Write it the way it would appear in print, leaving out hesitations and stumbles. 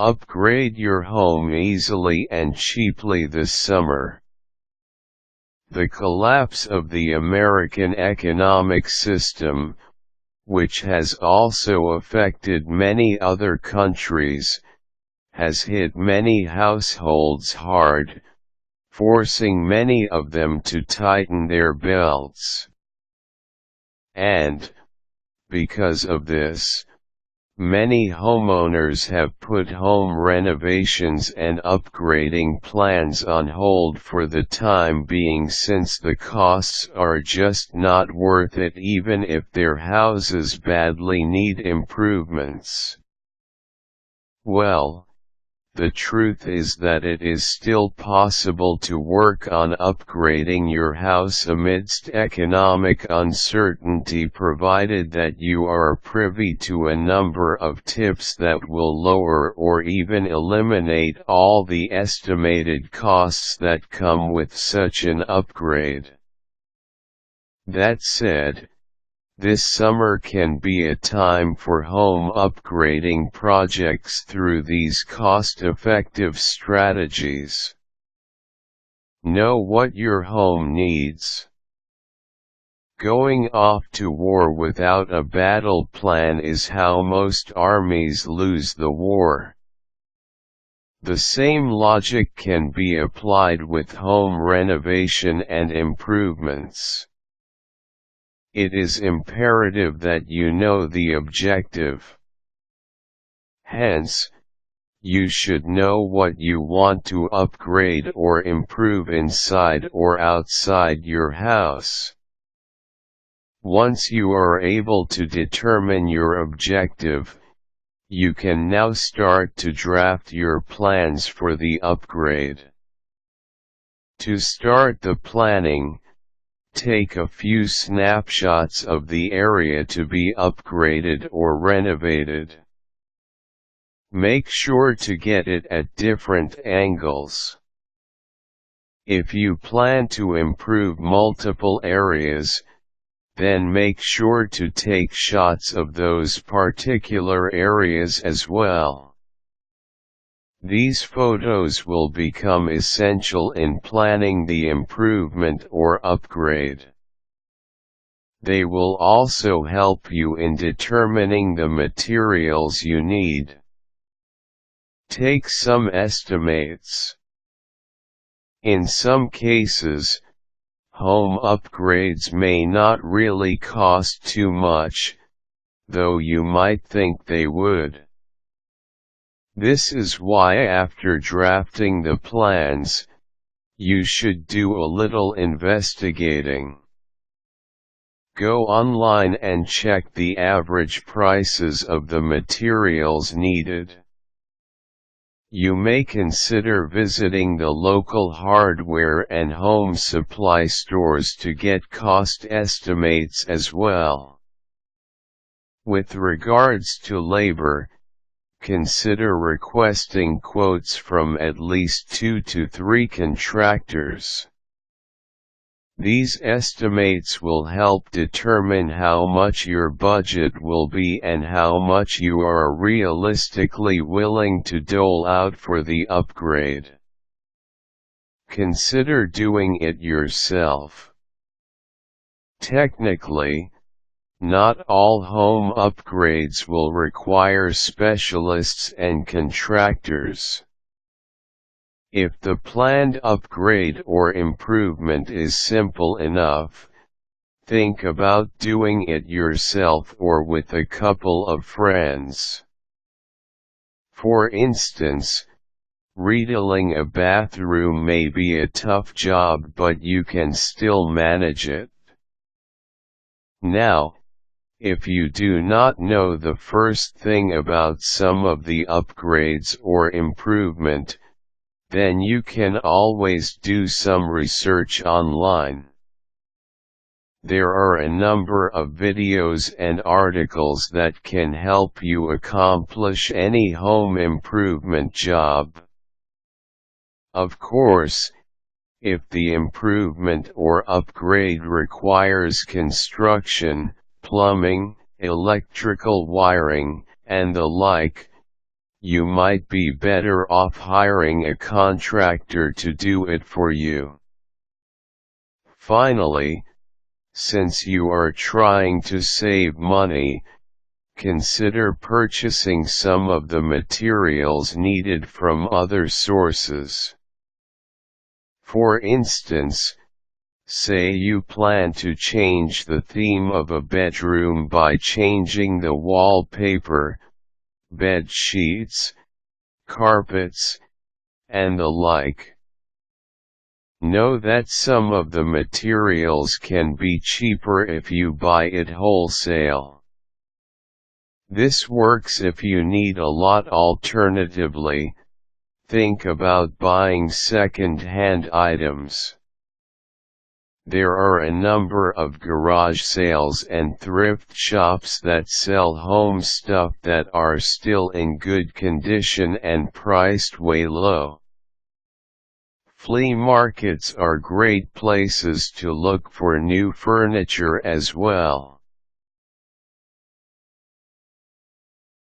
Upgrade your home easily and cheaply this summer. The collapse of the American economic system, which has also affected many other countries, has hit many households hard, forcing many of them to tighten their belts. And, because of this, many homeowners have put home renovations and upgrading plans on hold for the time being, since the costs are just not worth it even if their houses badly need improvements. Well, the truth is that it is still possible to work on upgrading your house amidst economic uncertainty, provided that you are privy to a number of tips that will lower or even eliminate all the estimated costs that come with such an upgrade. That said, this summer can be a time for home upgrading projects through these cost-effective strategies. Know what your home needs. Going off to war without a battle plan is how most armies lose the war. The same logic can be applied with home renovation and improvements. It is imperative that you know the objective. Hence, you should know what you want to upgrade or improve inside or outside your house. Once you are able to determine your objective, you can now start to draft your plans for the upgrade. To start the planning, take a few snapshots of the area to be upgraded or renovated. Make sure to get it at different angles. If you plan to improve multiple areas, then make sure to take shots of those particular areas as well. These photos will become essential in planning the improvement or upgrade. They will also help you in determining the materials you need. Take some estimates. In some cases, home upgrades may not really cost too much, though you might think they would. This is why after drafting the plans, you should do a little investigating. Go online and check the average prices of the materials needed. You may consider visiting the local hardware and home supply stores to get cost estimates as well. With regards to labor, consider requesting quotes from at least 2 to 3 contractors. These estimates will help determine how much your budget will be and how much you are realistically willing to dole out for the upgrade. Consider doing it yourself. Technically, not all home upgrades will require specialists and contractors. If the planned upgrade or improvement is simple enough, think about doing it yourself or with a couple of friends. For instance, retiling a bathroom may be a tough job, but you can still manage it. Now, if you do not know the first thing about some of the upgrades or improvement, then you can always do some research online. There are a number of videos and articles that can help you accomplish any home improvement job. Of course, if the improvement or upgrade requires construction, plumbing, electrical wiring, and the like, you might be better off hiring a contractor to do it for you. Finally, since you are trying to save money, consider purchasing some of the materials needed from other sources. For instance, say you plan to change the theme of a bedroom by changing the wallpaper, bed sheets, carpets, and the like. Know that some of the materials can be cheaper if you buy it wholesale. This works if you need a lot. Alternatively, think about buying second-hand items. There are a number of garage sales and thrift shops that sell home stuff that are still in good condition and priced way low. Flea markets are great places to look for new furniture as well.